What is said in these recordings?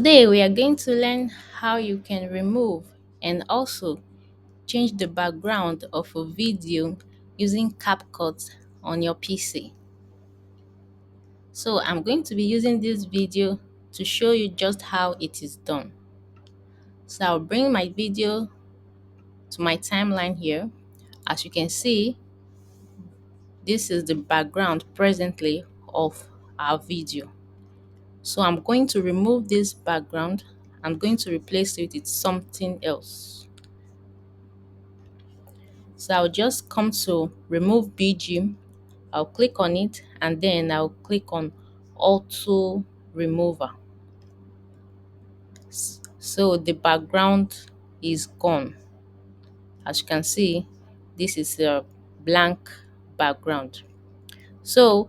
Today we are going to learn how you can remove and also change the background of a video using CapCut on your PC. So I'm going to be using this video to show you just how it is done. So I'll bring my video to my timeline here. As you can see, this is the background presently of our video. So I'm going to remove this background. I'm going to replace it with something else. So I'll just come to remove BG. I'll click on it and then I'll click on auto remover. So the background is gone. As you can see, this is a blank background. So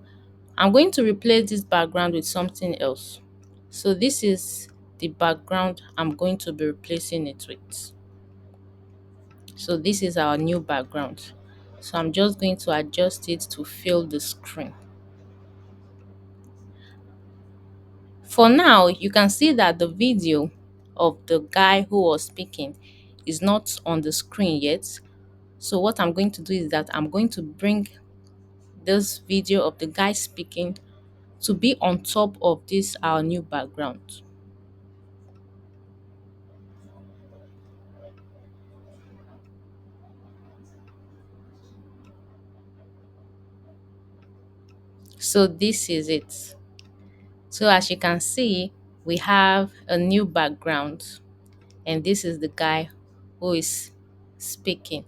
I'm going to replace this background with something else. So this is the background I'm going to be replacing it with. So this is our new background. So I'm just going to adjust it to fill the screen. For now, you can see that the video of the guy who was speaking is not on the screen yet. So what I'm going to do is that I'm going to bring this video of the guy speaking to be on top of this our new background. So this is it. So as you can see, we have a new background and this is the guy who is speaking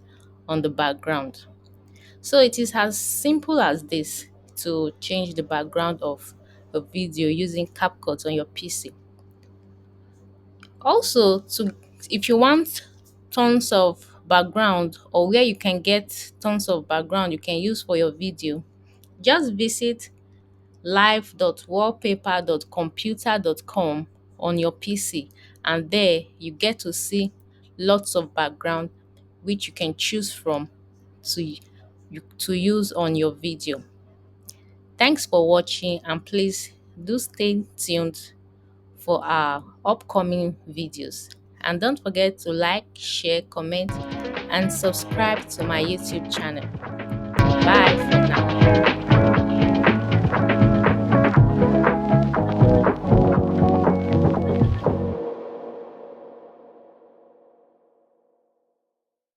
on the background. So it is as simple as this to change the background of a video using CapCut on your PC. Also, if you want tons of background or where you can get tons of background you can use for your video, just visit live.wallpaper.computer.com on your PC, and there you get to see lots of background which you can choose from to use on your video. Thanks for watching and please do stay tuned for our upcoming videos. And don't forget to like, share, comment, and subscribe to my YouTube channel. Bye for now.